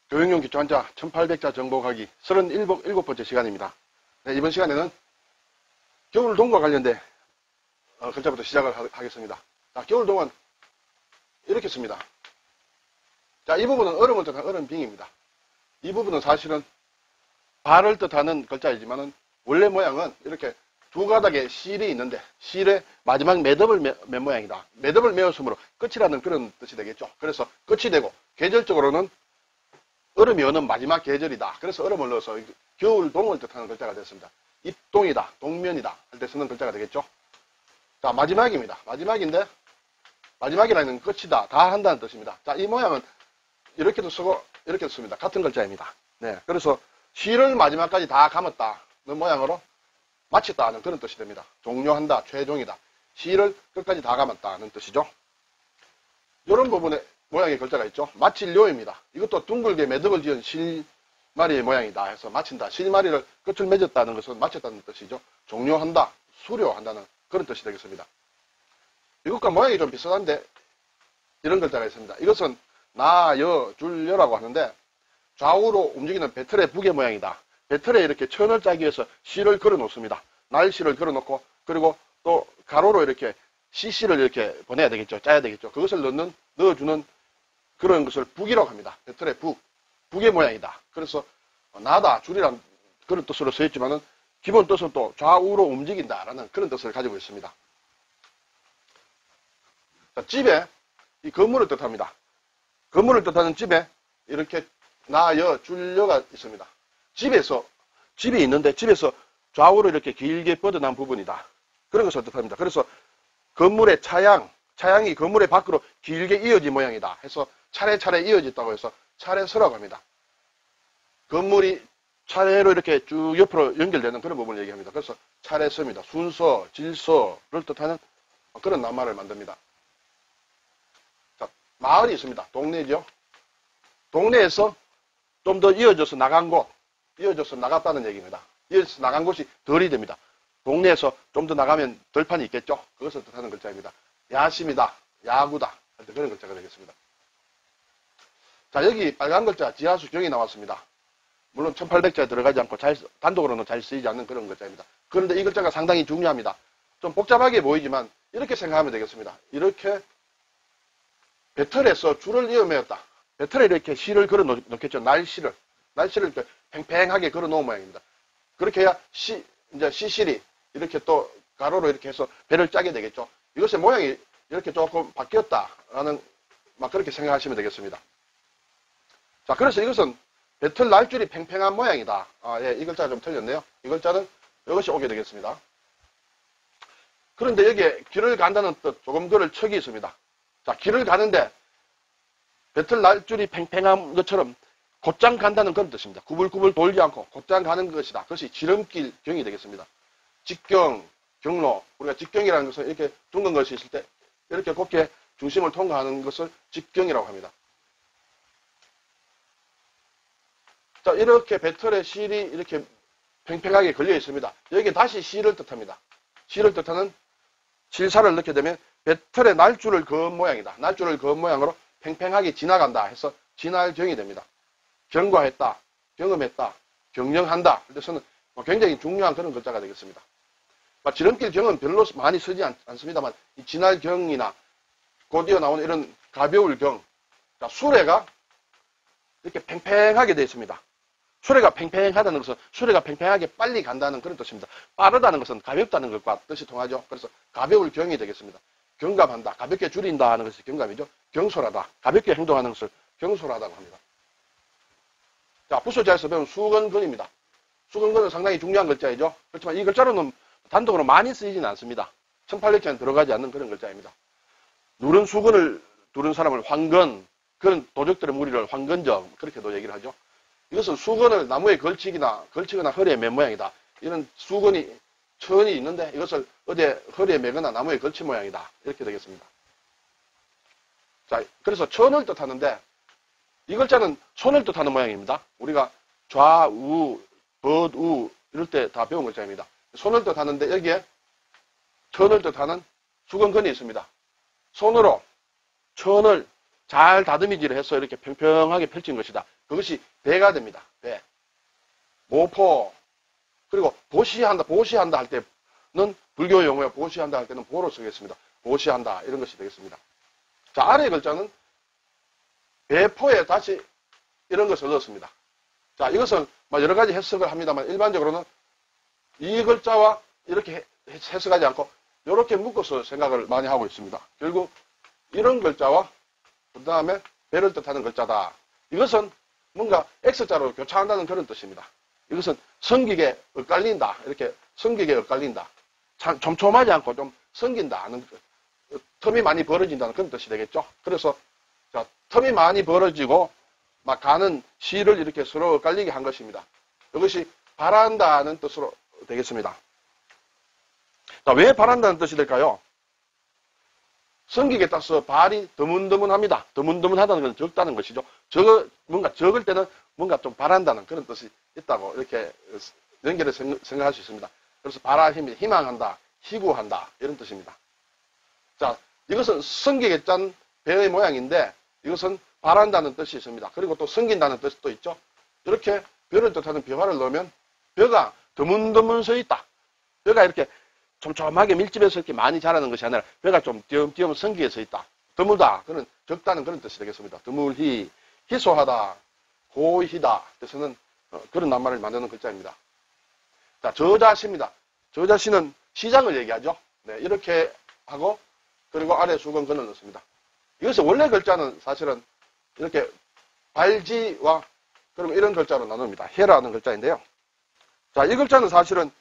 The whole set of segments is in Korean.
교육용 기초한자 1800자 정복하기 37번째 시간입니다. 네, 이번 시간에는 겨울동과 관련된 글자부터 시작을 하겠습니다. 자, 겨울동은 이렇게 씁니다. 자, 이 부분은 얼음을 뜻하는 얼음빙입니다. 이 부분은 사실은 발을 뜻하는 글자이지만은 원래 모양은 이렇게 두 가닥의 실이 있는데 실의 마지막 매듭을 맨 모양이다. 매듭을 메었으므로 끝이라는 그런 뜻이 되겠죠. 그래서 끝이 되고 계절적으로는 얼음이 오는 마지막 계절이다. 그래서 얼음을 넣어서 겨울동을 뜻하는 글자가 됐습니다. 입동이다, 동면이다 할 때 쓰는 글자가 되겠죠. 자, 마지막입니다. 마지막인데 마지막이라는 끝이다, 다 한다는 뜻입니다. 자, 이 모양은 이렇게도 쓰고 이렇게도 씁니다. 같은 글자입니다. 네, 그래서 시를 마지막까지 다 감았다는 모양으로 마쳤다 하는 그런 뜻이 됩니다. 종료한다, 최종이다. 시를 끝까지 다 감았다는 뜻이죠. 이런 부분에 모양의 글자가 있죠. 마칠료입니다. 이것도 둥글게 매듭을 지은 실마리의 모양이다 해서 마친다. 실마리를 끝을 맺었다는 것은 마쳤다는 뜻이죠. 종료한다, 수료한다는 그런 뜻이 되겠습니다. 이것과 모양이 좀 비슷한데 이런 글자가 있습니다. 이것은 나, 여, 줄, 여라고 하는데 좌우로 움직이는 배틀의 부계 모양이다. 배틀에 이렇게 천을 짜기 위해서 실을 걸어 놓습니다. 날실을 걸어 놓고 그리고 또 가로로 이렇게 시실을 이렇게 보내야 되겠죠. 짜야 되겠죠. 그것을 넣어주는 그런 것을 북이라고 합니다. 배틀의 북의 모양이다. 그래서 나다, 줄이란 그런 뜻으로 쓰였지만은 기본 뜻은 또 좌우로 움직인다라는 그런 뜻을 가지고 있습니다. 자, 집에 이 건물을 뜻합니다. 건물을 뜻하는 집에 이렇게 나, 여, 줄, 여가 있습니다. 집이 있는데 집에서 좌우로 이렇게 길게 뻗어난 부분이다. 그런 것을 뜻합니다. 그래서 건물의 차양이 건물의 밖으로 길게 이어진 모양이다 해서 차례차례 이어졌다고 해서 차례서라고 합니다. 건물이 차례로 이렇게 쭉 옆으로 연결되는 그런 부분을 얘기합니다. 그래서 차례서입니다. 순서, 질서를 뜻하는 그런 낱말을 만듭니다. 자, 마을이 있습니다. 동네죠. 동네에서 좀 더 이어져서 나간 곳, 이어져서 나갔다는 얘기입니다. 이어져서 나간 곳이 덜이 됩니다. 동네에서 좀 더 나가면 덜판이 있겠죠. 그것을 뜻하는 글자입니다. 야심이다, 야구다 할 때 그런 글자가 되겠습니다. 자, 여기 빨간 글자 지하수 경이 나왔습니다. 물론 1800자에 들어가지 않고 단독으로는 잘 쓰이지 않는 그런 글자입니다. 그런데 이 글자가 상당히 중요합니다. 좀 복잡하게 보이지만 이렇게 생각하면 되겠습니다. 이렇게 배틀에서 줄을 이어 매었다. 배틀에 이렇게 실을 걸어 놓겠죠. 날실을 이렇게 팽팽하게 걸어 놓은 모양입니다. 그렇게 해야 이제 시실이 이렇게 또 가로로 이렇게 해서 배를 짜게 되겠죠. 이것의 모양이 이렇게 조금 바뀌었다라는 막 그렇게 생각하시면 되겠습니다. 자, 그래서 이것은 배틀 날줄이 팽팽한 모양이다. 예, 이 글자가 좀 틀렸네요. 이 글자는 이것이 오게 되겠습니다. 그런데 여기에 길을 간다는 뜻, 조금 그럴 척이 있습니다. 자, 길을 가는데 배틀 날줄이 팽팽한 것처럼 곧장 간다는 그런 뜻입니다. 구불구불 돌지 않고 곧장 가는 것이다. 그것이 지름길 경이 되겠습니다. 직경, 경로, 우리가 직경이라는 것은 이렇게 둥근 것이 있을 때 이렇게 곱게 중심을 통과하는 것을 직경이라고 합니다. 자, 이렇게 배틀에 실이 이렇게 팽팽하게 걸려 있습니다. 여기에 다시 실을 뜻합니다. 실을 뜻하는 실사를 넣게 되면 배틀의 날줄을 그은 모양이다. 날줄을 그은 모양으로 팽팽하게 지나간다 해서 지날경이 됩니다. 경과했다, 경험했다, 경영한다 할 때서는 굉장히 중요한 그런 글자가 되겠습니다. 지름길 경은 별로 많이 쓰지 않습니다만 이 지날경이나 곧이어 나오는 이런 가벼울 경, 자, 수레가 이렇게 팽팽하게 되어 있습니다. 수레가 팽팽하다는 것은 수레가 팽팽하게 빨리 간다는 그런 뜻입니다. 빠르다는 것은 가볍다는 것과 뜻이 통하죠. 그래서 가벼울 경이 되겠습니다. 경감한다, 가볍게 줄인다 하는 것이 경감이죠. 경솔하다, 가볍게 행동하는 것을 경솔하다고 합니다. 자, 부소자에서 배운 수건근입니다. 수건근은 상당히 중요한 글자이죠. 그렇지만 이 글자로는 단독으로 많이 쓰이지는 않습니다. 1800자에는 들어가지 않는 그런 글자입니다. 누른 수건을 두른 사람을 황건, 그런 도적들의 무리를 황건적, 그렇게도 얘기를 하죠. 이것은 수건을 나무에 걸치거나 허리에 맨 모양이다. 이런 수건이, 천이 있는데 이것을 어디에 허리에 매거나 나무에 걸친 모양이다. 이렇게 되겠습니다. 자, 그래서 천을 뜻하는데 이 글자는 손을 뜻하는 모양입니다. 우리가 좌우, 벗우 이럴 때 다 배운 글자입니다. 손을 뜻하는데 여기에 천을 뜻하는 수건근이 있습니다. 손으로 천을 잘 다듬이질을 해서 이렇게 평평하게 펼친 것이다. 그것이 배가 됩니다. 배. 모포. 그리고 보시한다 할 때는 불교 용어에 보시한다 할 때는 보로 쓰겠습니다. 보시한다 이런 것이 되겠습니다. 자, 아래의 글자는 배포에 다시 이런 것을 넣었습니다. 자, 이것은 여러 가지 해석을 합니다만 일반적으로는 이 글자와 이렇게 해석하지 않고 이렇게 묶어서 생각을 많이 하고 있습니다. 결국 이런 글자와 그 다음에 배를 뜻하는 글자다. 이것은 뭔가 X자로 교차한다는 그런 뜻입니다. 이것은 성기게 엇갈린다. 이렇게 성기게 엇갈린다. 참 촘촘하지 않고 좀 성긴다 하는 텀이 많이 벌어진다는 그런 뜻이 되겠죠. 그래서 자, 텀이 많이 벌어지고 막 가는 시를 이렇게 서로 엇갈리게 한 것입니다. 이것이 바란다는 뜻으로 되겠습니다. 자, 왜 바란다는 뜻이 될까요? 성기에 따라서 발이 드문드문합니다. 드문드문하다는 건 적다는 것이죠. 뭔가 적을 때는 뭔가 좀 바란다는 그런 뜻이 있다고 이렇게 연결해서 생각할 수 있습니다. 그래서 바라힘이 희망한다, 희구한다 이런 뜻입니다. 자, 이것은 성기에 짠 배의 모양인데 이것은 바란다는 뜻이 있습니다. 그리고 또 성긴다는 뜻도 있죠. 이렇게 벼를 뜻하는 벼화를 넣으면 벼가 드문드문 서 있다. 벼가 이렇게 촘촘하게 밀집해서 이렇게 많이 자라는 것이 아니라 벼가 좀 띄엄띄엄 성기에 서 있다. 드물다. 그런 적다는 그런 뜻이 되겠습니다. 드물히, 희소하다, 고희다. 뜻은 그런 낱말을 만드는 글자입니다. 자, 저자시입니다. 저자시는 시장을 얘기하죠. 네, 이렇게 하고 그리고 아래 수건 근을 넣습니다. 이것은 원래 글자는 사실은 이렇게 발지와 그럼 이런 글자로 나눕니다. 해라는 글자인데요. 자, 이 글자는 사실은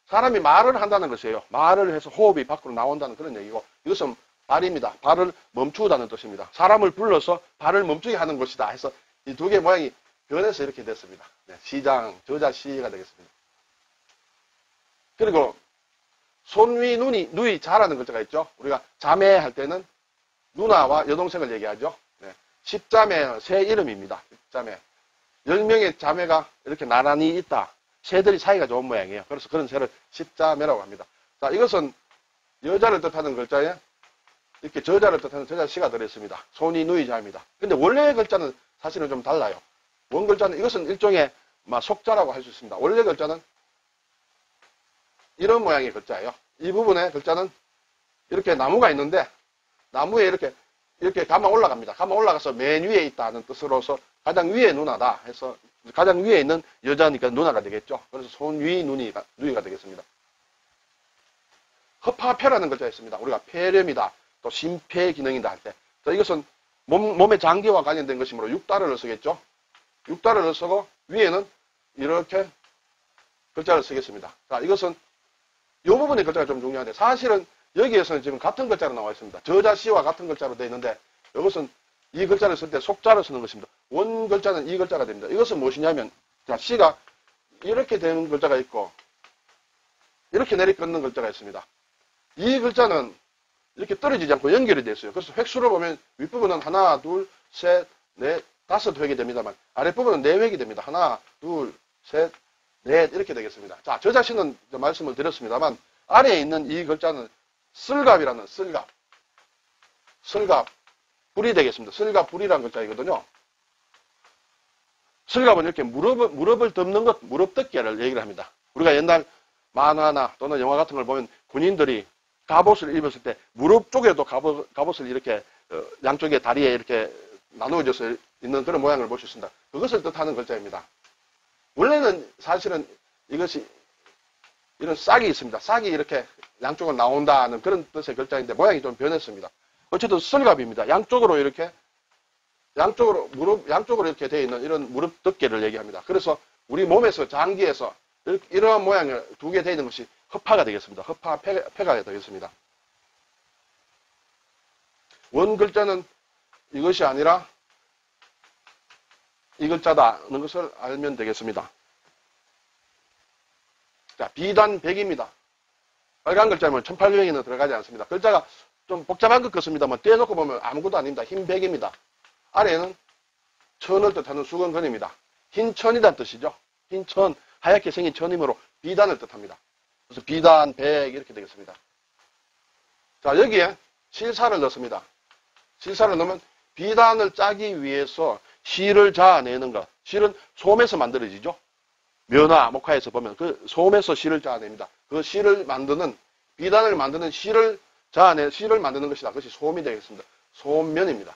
사람이 말을 한다는 것이에요. 말을 해서 호흡이 밖으로 나온다는 그런 얘기고 이것은 발입니다. 발을 멈추다는 뜻입니다. 사람을 불러서 발을 멈추게 하는 것이다 해서 이 두 개의 모양이 변해서 이렇게 됐습니다. 네, 시장, 저자시가 되겠습니다. 그리고 손위, 누이, 자라는 글자가 있죠. 우리가 자매할 때는 누나와 여동생을 얘기하죠. 네, 십자매, 새 이름입니다. 십자매. 10명의 자매가 이렇게 나란히 있다. 새들이 사이가 좋은 모양이에요. 그래서 그런 새를 십자매라고 합니다. 자, 이것은 여자를 뜻하는 글자에 이렇게 저자를 뜻하는 저자시가 들어있습니다. 손이 누이자입니다. 근데 원래의 글자는 사실은 좀 달라요. 원 글자는 이것은 일종의 속자라고 할 수 있습니다. 원래 글자는 이런 모양의 글자예요. 이 부분의 글자는 이렇게 나무가 있는데 나무에 이렇게 가만 올라갑니다. 가만 올라가서 맨 위에 있다는 뜻으로서 가장 위에 누나다 해서 가장 위에 있는 여자니까 누나가 되겠죠. 그래서 손위 누이가 되겠습니다. 허파폐라는 글자가 있습니다. 우리가 폐렴이다. 또 심폐 기능이다 할 때. 자, 이것은 몸의 장기와 관련된 것이므로 육다를 쓰겠죠. 육다를 쓰고 위에는 이렇게 글자를 쓰겠습니다. 자, 이것은 이 부분의 글자가 좀 중요한데 사실은 여기에서는 지금 같은 글자로 나와 있습니다. 저자시와 같은 글자로 되어 있는데 이것은 이 글자를 쓸 때 속자를 쓰는 것입니다. 원 글자는 이 글자가 됩니다. 이것은 무엇이냐면 자, 시가 이렇게 되는 글자가 있고 이렇게 내리끊는 글자가 있습니다. 이 글자는 이렇게 떨어지지 않고 연결이 되어 있어요. 그래서 획수를 보면 윗부분은 하나, 둘, 셋, 넷, 다섯 획이 됩니다만 아랫부분은 네 획이 됩니다. 하나, 둘, 셋, 넷 이렇게 되겠습니다. 자, 저자시는 말씀을 드렸습니다만 아래에 있는 이 글자는 쓸갑이라는 쓸갑, 불이 되겠습니다. 쓸갑, 불이라는 글자이거든요. 쓸갑은 이렇게 무릎을 덮는 것, 무릎 덮개를 얘기를 합니다. 우리가 옛날 만화나 또는 영화 같은 걸 보면 군인들이 갑옷을 입었을 때 무릎 쪽에도 갑옷을 이렇게 양쪽에 다리에 이렇게 나누어져서 있는 그런 모양을 볼 수 있습니다. 그것을 뜻하는 글자입니다. 원래는 사실은 이것이 이런 싹이 있습니다. 싹이 이렇게 양쪽으로 나온다는 그런 뜻의 글자인데 모양이 좀 변했습니다. 어쨌든 쓸갑입니다. 양쪽으로 이렇게 양쪽으로 이렇게 되어 있는 이런 무릎 덮개를 얘기합니다. 그래서 우리 몸에서 장기에서 이러한 모양을 두 개 되어 있는 것이 허파가 되겠습니다. 허파, 폐가 되겠습니다. 원 글자는 이것이 아니라 이 글자다는 것을 알면 되겠습니다. 자, 비단 100입니다. 빨간 글자면 1800에는 들어가지 않습니다. 글자가 좀 복잡한 것 같습니다만 떼어놓고 보면 아무것도 아닙니다. 흰 100입니다. 아래는 천을 뜻하는 수건근입니다. 흰 천이란 뜻이죠. 흰 천, 하얗게 생긴 천이므로 비단을 뜻합니다. 그래서 비단 100 이렇게 되겠습니다. 자, 여기에 실사를 넣습니다. 실사를 넣으면 비단을 짜기 위해서 실을 자아내는 것. 실은 솜에서 만들어지죠. 면화, 목화에서 보면 그 솜에서 실을 자아냅니다. 그 실을 만드는, 비단을 만드는 실을 만드는 것이다. 그것이 솜이 되겠습니다. 솜면입니다.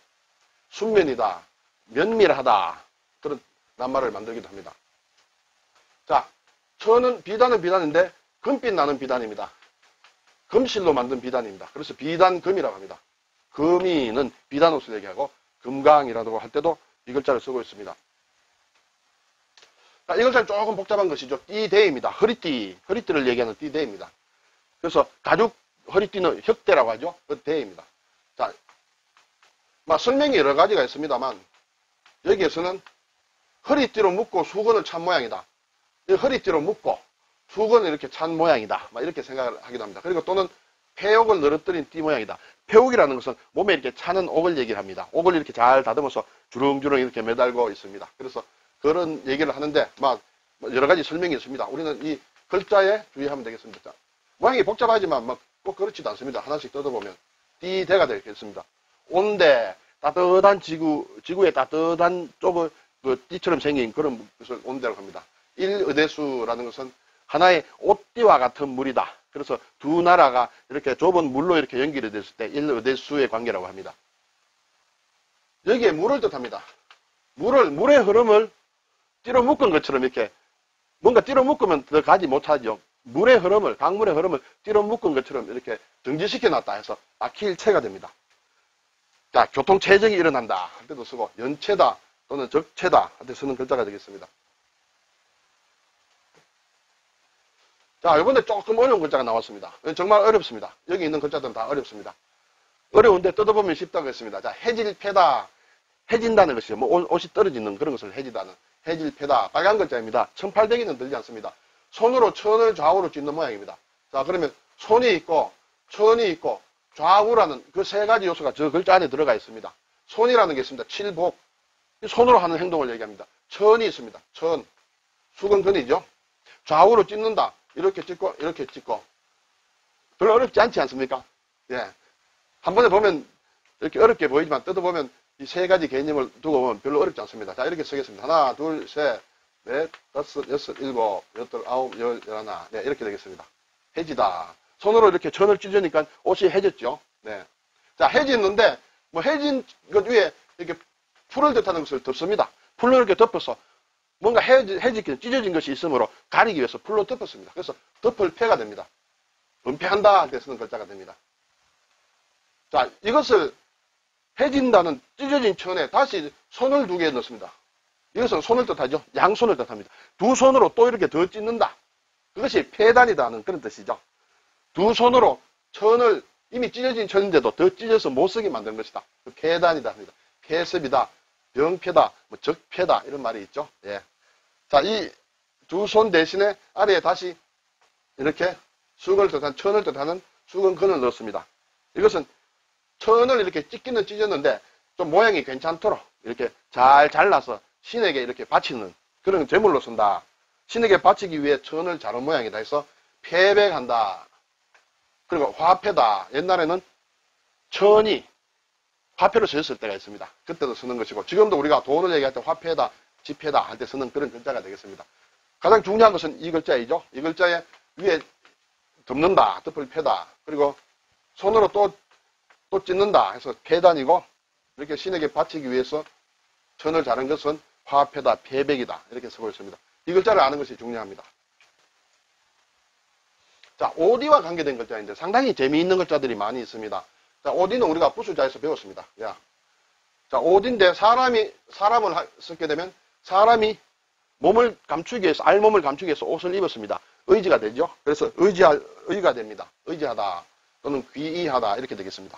순면이다. 면밀하다. 그런 낱말을 만들기도 합니다. 자, 비단은 비단인데 금빛 나는 비단입니다. 금실로 만든 비단입니다. 그래서 비단금이라고 합니다. 금이는 비단 옷을 얘기하고 금강이라고 할 때도 이 글자를 쓰고 있습니다. 자, 이 글자는 조금 복잡한 것이죠. 띠대입니다. 허리띠를 얘기하는 띠대입니다. 그래서 가죽 허리띠는 혁대라고 하죠. 그 대입니다. 자, 설명이 여러 가지가 있습니다만 여기에서는 허리띠로 묶고 수건을 찬 모양이다. 허리띠로 묶고 수건을 이렇게 찬 모양이다. 이렇게 생각을 하기도 합니다. 그리고 또는 폐옥을 늘어뜨린 띠 모양이다. 폐옥이라는 것은 몸에 이렇게 차는 옥을 얘기를 합니다. 옥을 이렇게 잘 다듬어서 주렁주렁 이렇게 매달고 있습니다. 그래서 그런 얘기를 하는데 여러 가지 설명이 있습니다. 우리는 이 글자에 주의하면 되겠습니다. 자, 모양이 복잡하지만 꼭 그렇지도 않습니다. 하나씩 뜯어보면 띠대가 되겠습니다. 온대, 따뜻한 지구의 따뜻한 좁은 그 띠처럼 생긴 그런 것을 온대라고 합니다. 일의대수라는 것은 하나의 옷띠와 같은 물이다. 그래서 두 나라가 이렇게 좁은 물로 이렇게 연결이 됐을 때 일의대수의 관계라고 합니다. 여기에 물을 뜻합니다. 물의 흐름을 띠로 묶은 것처럼 이렇게 뭔가 띠로 묶으면 더 가지 못하죠. 강물의 흐름을 띠로 묶은 것처럼 이렇게 정지시켜 놨다 해서 막힐체가 됩니다. 자, 교통체적이 일어난다 할 때도 쓰고 연체다 또는 적체다 할 때 쓰는 글자가 되겠습니다. 자, 이번에 조금 어려운 글자가 나왔습니다. 정말 어렵습니다. 여기 있는 글자들은 다 어렵습니다. 어려운데 뜯어보면 쉽다고 했습니다. 자, 해질패다. 해진다는 것이요. 옷이 떨어지는 그런 것을 해지다는. 해질패다. 빨간 글자입니다. 1800이는 들지 않습니다. 손으로 천을 좌우로 찢는 모양입니다. 자, 그러면 손이 있고, 천이 있고, 좌우라는 그 세 가지 요소가 저 글자 안에 들어가 있습니다. 손이라는 게 있습니다. 칠복. 손으로 하는 행동을 얘기합니다. 천이 있습니다. 천. 수건근이죠. 좌우로 찢는다. 이렇게 찢고, 이렇게 찢고. 별로 어렵지 않지 않습니까? 예. 한 번에 보면 이렇게 어렵게 보이지만 뜯어보면 이 세 가지 개념을 두고 보면 별로 어렵지 않습니다. 자, 이렇게 쓰겠습니다. 하나, 둘, 셋, 넷, 다섯, 여섯, 일곱, 여덟, 아홉, 열, 열하나. 네, 이렇게 되겠습니다. 해지다. 손으로 이렇게 천을 찢으니까 옷이 해졌죠. 네. 자, 해지는데, 해진 것 위에 이렇게 풀을 뜻하는 것을 덮습니다. 풀로 이렇게 덮어서 뭔가 찢어진 것이 있으므로 가리기 위해서 풀로 덮었습니다. 그래서 덮을 패가 됩니다. 은폐한다 할 때 쓰는 글자가 됩니다. 자, 이것을 해진다는 찢어진 천에 다시 손을 두 개 넣습니다. 이것은 손을 뜻하죠. 양손을 뜻합니다. 두 손으로 또 이렇게 더 찢는다. 그것이 폐단이다는 그런 뜻이죠. 두 손으로 천을 이미 찢어진 천인데도 더 찢어서 못 쓰게 만드는 것이다. 그 폐단이다 합니다. 폐습이다, 병폐다, 적폐다 이런 말이 있죠. 예. 자, 이 두 손 대신에 아래에 다시 이렇게 천을 뜻하는 수건근을 넣었습니다. 이것은 천을 이렇게 찢기는 찢었는데 좀 모양이 괜찮도록 이렇게 잘 잘라서 신에게 이렇게 바치는 그런 제물로 쓴다. 신에게 바치기 위해 천을 자른 모양이다 해서 폐백한다. 그리고 화폐다. 옛날에는 천이 화폐로 쓰였을 때가 있습니다. 그때도 쓰는 것이고 지금도 우리가 돈을 얘기할 때 화폐다, 지폐다 할 때 쓰는 그런 글자가 되겠습니다. 가장 중요한 것은 이 글자이죠. 이 글자에 위에 덮는다, 덮을 패다. 그리고 손으로 또 찢는다 해서 폐단이고 이렇게 신에게 바치기 위해서 천을 자른 것은 화폐다, 폐백이다 이렇게 쓰고 있습니다. 이 글자를 아는 것이 중요합니다. 자, 오디와 관계된 글자인데 상당히 재미있는 글자들이 많이 있습니다. 자, 오디는 우리가 부수자에서 배웠습니다. 야. 자, 오디인데 사람을 쓰게 되면 사람이 몸을 감추기 위해서, 알몸을 감추기 위해서 옷을 입었습니다. 의지가 되죠. 그래서 의가 됩니다. 의지하다 또는 귀의하다 이렇게 되겠습니다.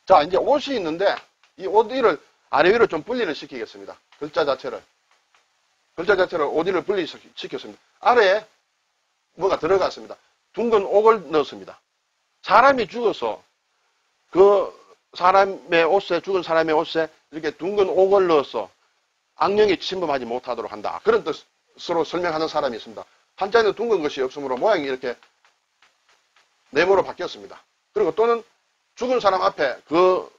자, 이제 옷이 있는데 이 오디를 아래 위로 좀 분리를 시키겠습니다. 글자 자체를 오디를 분리시켰습니다. 아래에 뭐가 들어갔습니다. 둥근 옥을 넣었습니다. 사람이 죽어서 그 죽은 사람의 옷에 이렇게 둥근 옥을 넣어서 악령이 침범하지 못하도록 한다. 그런 뜻으로 설명하는 사람이 있습니다. 한자에는 둥근 것이 없으므로 모양이 이렇게 네모로 바뀌었습니다. 그리고 또는 죽은 사람 앞에 그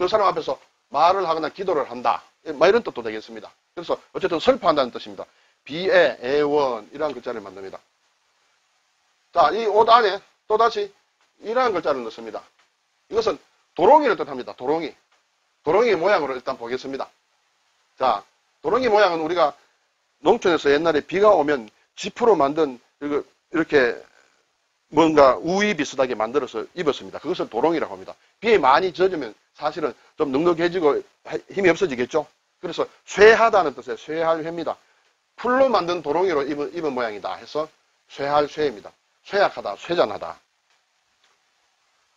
사람 앞에서 말을 하거나 기도를 한다. 뭐 이런 뜻도 되겠습니다. 그래서 어쨌든 설파한다는 뜻입니다. 비애, 애원 이러한 글자를 만듭니다. 자, 이 옷 안에 또다시 이러한 글자를 넣습니다. 이것은 도롱이를 뜻합니다. 도롱이. 도롱이 모양으로 일단 보겠습니다. 자, 도롱이 모양은 우리가 농촌에서 옛날에 비가 오면 지프로 만든 이렇게 뭔가 우의 비슷하게 만들어서 입었습니다. 그것을 도롱이라고 합니다. 비에 많이 젖으면 사실은 좀 눅눅해지고 힘이 없어지겠죠. 그래서 쇠하다는 뜻의 쇠할쇠입니다. 풀로 만든 도롱이로 입은 모양이다 해서 쇠할쇠입니다. 쇠약하다, 쇠잔하다.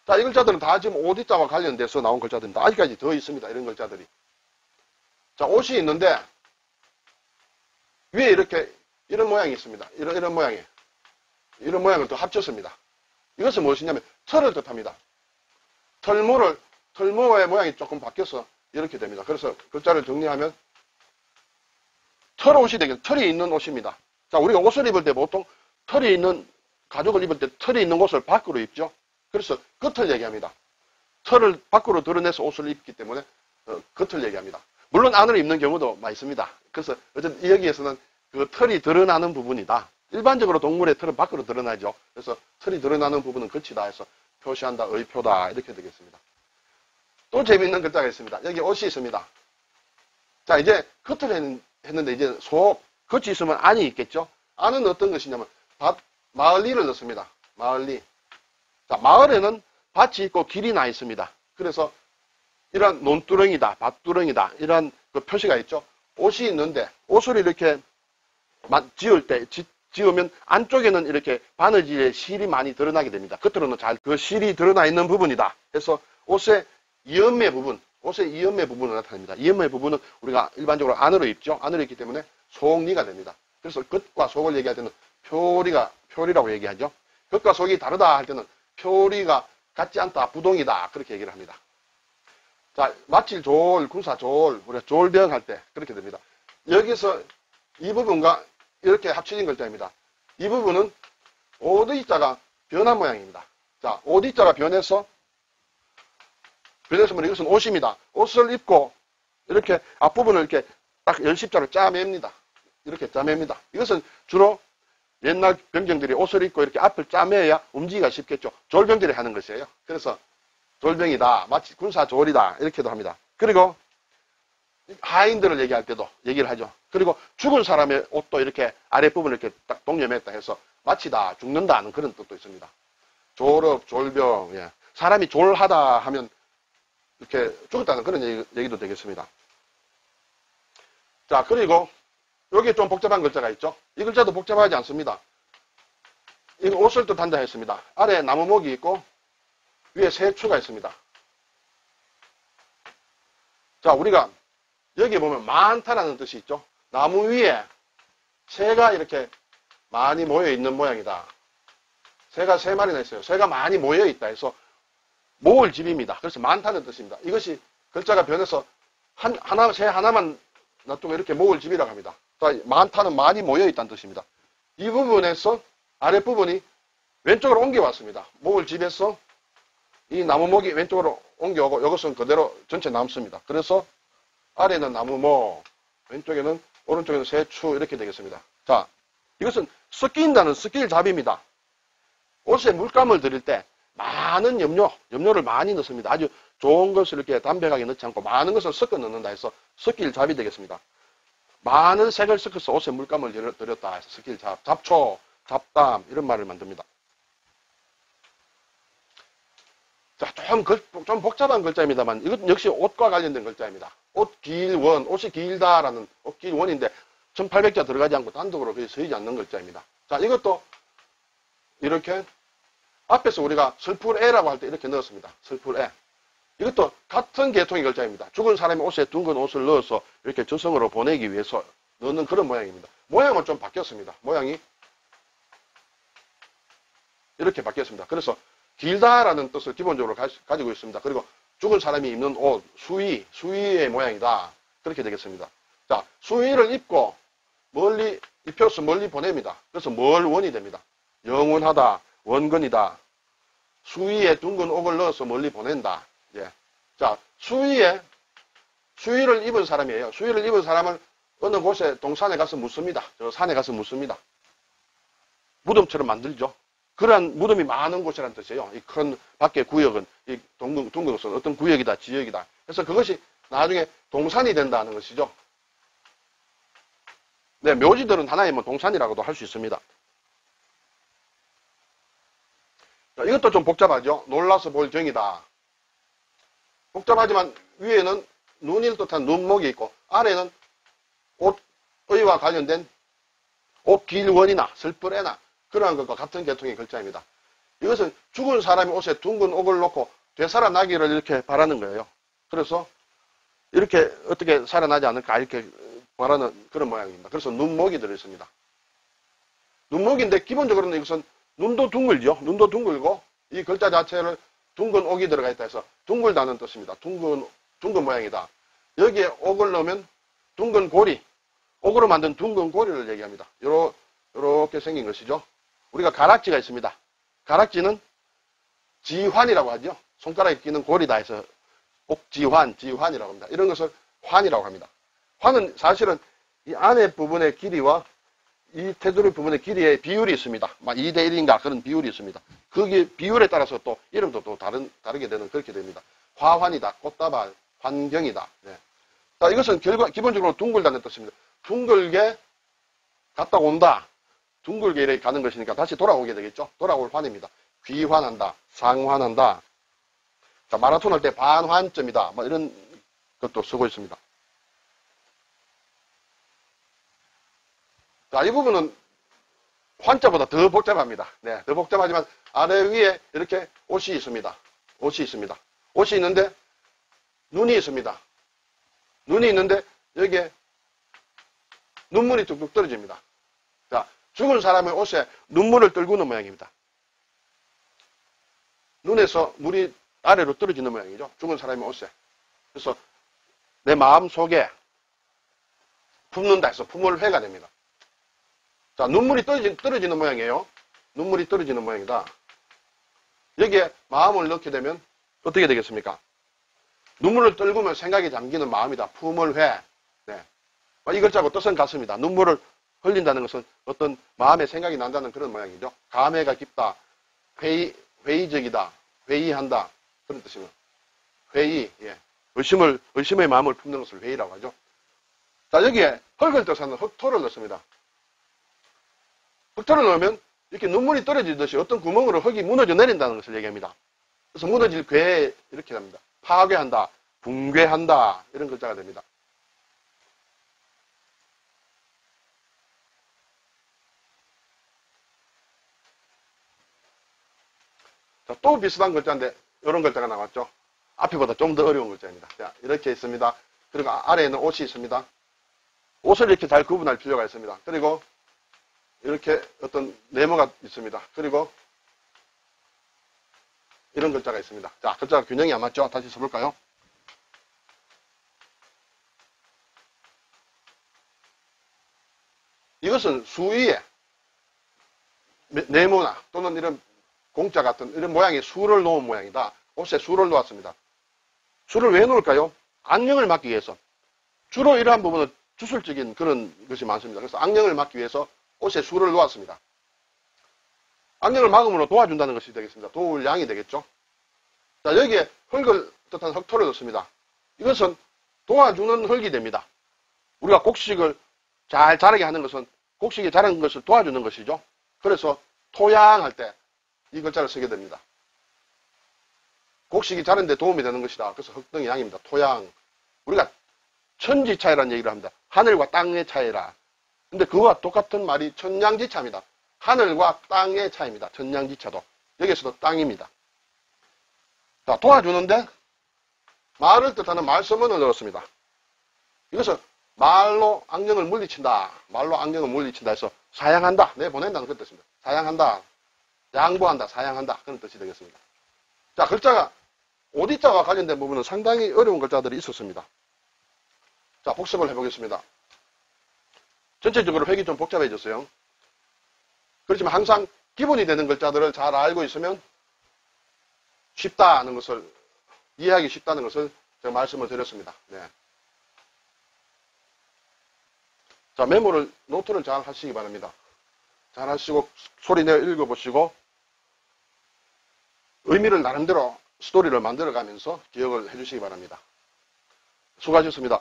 자, 이 글자들은 다 지금 옷자와 관련돼서 나온 글자들입니다. 아직까지 더 있습니다. 이런 글자들이. 자, 옷이 있는데 위에 이렇게 이런 모양이 있습니다. 이런 모양이에요. 이런 모양을 또 합쳤습니다. 이것은 무엇이냐면 털을 뜻합니다. 털모의 모양이 조금 바뀌어서 이렇게 됩니다. 그래서 글자를 정리하면 털옷이 되겠습니다. 털이 있는 옷입니다. 자, 우리가 옷을 입을 때 보통 털이 있는 가죽을 입을 때 털이 있는 옷을 밖으로 입죠. 그래서 겉을 얘기합니다. 털을 밖으로 드러내서 옷을 입기 때문에 겉을 얘기합니다. 물론 안으로 입는 경우도 많이 있습니다. 그래서 어쨌든 여기에서는 그 털이 드러나는 부분이다. 일반적으로 동물의 털은 밖으로 드러나죠. 그래서 털이 드러나는 부분은 겉이다 해서 표시한다, 의표다 이렇게 되겠습니다. 또 재미있는 글자가 있습니다. 여기 옷이 있습니다. 자, 이제 겉을 했는데 이제 속, 겉이 있으면 안이 있겠죠. 안은 어떤 것이냐면 마을리를 넣습니다. 마을리. 자, 마을에는 밭이 있고 길이 나 있습니다. 그래서 이런 논두렁이다, 밭두렁이다 이런 그 표시가 있죠. 옷이 있는데 옷을 이렇게 지을 때 지으면 안쪽에는 이렇게 바느질의 실이 많이 드러나게 됩니다. 겉으로는 잘 그 실이 드러나 있는 부분이다. 그래서 옷의 이연매 부분을 나타냅니다. 이연매 부분은 우리가 일반적으로 안으로 입죠. 안으로 입기 때문에 속리가 됩니다. 그래서 겉과 속을 얘기할 때는 표리라고 얘기하죠. 겉과 속이 다르다 할 때는 표리가 같지 않다, 부동이다 그렇게 얘기를 합니다. 자, 마칠 조올, 군사 조올, 우리가 조올병 할 때 그렇게 됩니다. 여기서 이 부분과 이렇게 합쳐진 글자입니다. 이 부분은 오드이자가 변한 모양입니다. 자, 오드이자가 변해서 이것은 옷입니다. 옷을 입고 이렇게 앞부분을 이렇게 딱 열십자로 짜맵니다. 이렇게 짜맵니다. 이것은 주로 옛날 병정들이 옷을 입고 이렇게 앞을 짜매야 움직이기가 쉽겠죠. 졸병들이 하는 것이에요. 그래서 졸병이다, 마치 군사졸이다 이렇게도 합니다. 그리고 하인들을 얘기할 때도 얘기를 하죠. 그리고 죽은 사람의 옷도 이렇게 아랫부분을 이렇게 딱 동여맸다 해서 마치다, 죽는다는 그런 뜻도 있습니다. 졸업, 졸병, 예. 사람이 졸하다 하면 이렇게 죽었다는 그런 얘기도 되겠습니다. 자, 그리고 여기에 좀 복잡한 글자가 있죠. 이 글자도 복잡하지 않습니다. 이거 옷을 뜻한다 했습니다. 아래에 나무목이 있고 위에 새추가 있습니다. 자, 우리가 여기 보면 많다라는 뜻이 있죠. 나무 위에 새가 이렇게 많이 모여 있는 모양이다. 새가 3마리나 있어요. 새가 많이 모여 있다 해서 모을 집입니다. 그래서 많다는 뜻입니다. 이것이 글자가 변해서 새 하나만 놔두고 이렇게 모을 집이라고 합니다. 많다는 많이 모여 있다는 뜻입니다. 이 부분에서 아랫부분이 왼쪽으로 옮겨왔습니다. 모을 집에서 이 나무목이 왼쪽으로 옮겨오고 이것은 그대로 전체 남습니다. 그래서 아래는 나무목, 왼쪽에는 오른쪽에는 새추 이렇게 되겠습니다. 자, 이것은 섞인다는 섞일잡입니다. 옷에 물감을 들일 때 많은 염료를 많이 넣습니다. 아주 좋은 것을 이렇게 담백하게 넣지 않고 많은 것을 섞어 넣는다 해서 섞일잡이 되겠습니다. 많은 색을 섞어서 옷에 물감을 들였다 해서 섞일잡, 잡초, 잡담 이런 말을 만듭니다. 자, 좀 복잡한 글자입니다만 이것 역시 옷과 관련된 글자입니다. 옷길원, 옷이 길다라는 옷길원인데 1800자 들어가지 않고 단독으로 거의 서이지 않는 글자입니다. 자, 이것도 이렇게 앞에서 우리가 설풀애라고 할 때 이렇게 넣었습니다. 설풀애. 이것도 같은 계통의 글자입니다. 죽은 사람이 옷에 둥근 옷을 넣어서 이렇게 저승으로 보내기 위해서 넣는 그런 모양입니다. 모양은 좀 바뀌었습니다. 모양이 이렇게 바뀌었습니다. 그래서 길다라는 뜻을 기본적으로 가지고 있습니다. 그리고 죽은 사람이 입는 옷, 수의의 모양이다. 그렇게 되겠습니다. 자, 수의를 입고 입혀서 멀리 보냅니다. 그래서 멀원이 됩니다. 영원하다, 원근이다. 수의에 둥근 옥을 넣어서 멀리 보낸다. 예. 자, 수의에 수의를 입은 사람이에요. 수의를 입은 사람을 어느 곳에 동산에 가서 묻습니다. 저 산에 가서 묻습니다. 무덤처럼 만들죠. 그러한 무덤이 많은 곳이라는 뜻이에요. 이 큰 밖의 구역은, 이 둥근것은 어떤 구역이다, 지역이다. 그래서 그것이 나중에 동산이 된다는 것이죠. 네, 묘지들은 하나의 뭐 동산이라고도 할 수 있습니다. 자, 이것도 좀 복잡하죠. 놀라서 볼 정이다. 복잡하지만 위에는 눈일 듯한 눈목이 있고 아래는 옷의와 관련된 옷길원이나 슬프레나 그러한 것과 같은 계통의 글자입니다. 이것은 죽은 사람이 옷에 둥근 옥을 놓고 되살아나기를 이렇게 바라는 거예요. 그래서 이렇게 어떻게 살아나지 않을까 이렇게 바라는 그런 모양입니다. 그래서 눈목이 들어있습니다. 눈목인데 기본적으로는 이것은 눈도 둥글죠. 눈도 둥글고 이 글자 자체를 둥근 옥이 들어가 있다 해서 둥글다는 뜻입니다. 둥근 모양이다. 여기에 옥을 넣으면 둥근 고리, 옥으로 만든 둥근 고리를 얘기합니다. 요렇게 생긴 것이죠. 우리가 가락지가 있습니다. 가락지는 지환이라고 하죠. 손가락에 끼는 고리다 해서 지환이라고 합니다. 이런 것을 환이라고 합니다. 환은 사실은 이 안에 부분의 길이와 이 테두리 부분의 길이의 비율이 있습니다. 막 2대 1인가 그런 비율이 있습니다. 그게 비율에 따라서 또 이름도 또 다르게 되는 그렇게 됩니다. 화환이다, 꽃다발, 환경이다. 네. 자, 이것은 기본적으로 둥글다는 뜻입니다. 둥글게 갔다 온다. 둥글게 이렇게 가는 것이니까 다시 돌아오게 되겠죠. 돌아올 환입니다. 귀환한다, 상환한다. 자, 마라톤 할 때 반환점이다. 뭐 이런 것도 쓰고 있습니다. 자, 이 부분은 환자보다 더 복잡합니다. 네, 더 복잡하지만 아래 위에 이렇게 옷이 있습니다. 옷이 있는데 눈이 있습니다. 눈이 있는데 여기에 눈물이 뚝뚝 떨어집니다. 자, 죽은 사람의 옷에 눈물을 떨구는 모양입니다. 눈에서 물이 아래로 떨어지는 모양이죠. 죽은 사람의 옷에. 그래서 내 마음 속에 품는다 해서 품을회가 됩니다. 자, 눈물이 떨어지는 모양이에요. 눈물이 떨어지는 모양이다. 여기에 마음을 넣게 되면 어떻게 되겠습니까? 눈물을 떨구면 생각이 잠기는 마음이다. 품을회. 네. 이 글자하고 뜻은 같습니다. 눈물을 흘린다는 것은 어떤 마음의 생각이 난다는 그런 모양이죠. 감회가 깊다. 회의적이다. 회의한다. 그런 뜻입니다. 회의. 예. 의심의 마음을 품는 것을 회의라고 하죠. 자, 여기에 흙을 뜻하는 흙토를 넣습니다. 흙토를 넣으면 이렇게 눈물이 떨어지듯이 어떤 구멍으로 흙이 무너져 내린다는 것을 얘기합니다. 그래서 무너질 괴 이렇게 합니다. 파괴한다, 붕괴한다 이런 글자가 됩니다. 자, 또 비슷한 글자인데 이런 글자가 나왔죠. 앞에보다 좀 더 어려운 글자입니다. 자, 이렇게 있습니다. 그리고 아래에는 옷이 있습니다. 옷을 이렇게 잘 구분할 필요가 있습니다. 그리고 이렇게 어떤 네모가 있습니다. 그리고 이런 글자가 있습니다. 자, 글자가 균형이 안 맞죠? 다시 써볼까요? 이것은 수위에 네모나 또는 이런 공짜 같은 이런 모양의 수를 놓은 모양이다. 옷에 수를 놓았습니다. 수를 왜 놓을까요? 악령을 막기 위해서. 주로 이러한 부분은 주술적인 그런 것이 많습니다. 그래서 악령을 막기 위해서 옷에 수를 놓았습니다. 악령을 막음으로 도와준다는 것이 되겠습니다. 도울 양이 되겠죠. 자, 여기에 흙을 뜻한 흙토를 넣습니다. 이것은 도와주는 흙이 됩니다. 우리가 곡식을 잘 자라게 하는 것은 곡식이 자라는 것을 도와주는 것이죠. 그래서 토양할 때 이 글자를 쓰게 됩니다. 곡식이 자라는 데 도움이 되는 것이다. 그래서 흙등의 양입니다. 토양. 우리가 천지 차이라는 얘기를 합니다. 하늘과 땅의 차이라. 근데 그와 똑같은 말이 천냥지차입니다. 하늘과 땅의 차이입니다. 천냥지차도. 여기서도 땅입니다. 자, 도와주는데 말을 뜻하는 말서문을 넣었습니다. 이것은 말로 악령을 물리친다. 말로 악령을 물리친다 해서 사양한다. 내보낸다는 그런 뜻입니다. 사양한다. 양보한다. 사양한다. 그런 뜻이 되겠습니다. 자, 글자가 오디자와 관련된 부분은 상당히 어려운 글자들이 있었습니다. 자, 복습을 해보겠습니다. 전체적으로 획이 좀 복잡해졌어요. 그렇지만 항상 기본이 되는 글자들을 잘 알고 있으면 쉽다는 것을, 이해하기 쉽다는 것을 제가 말씀을 드렸습니다. 네. 자, 메모를, 노트를 잘 하시기 바랍니다. 잘 하시고, 소리 내어 읽어보시고, 의미를 나름대로 스토리를 만들어 가면서 기억을 해주시기 바랍니다. 수고하셨습니다.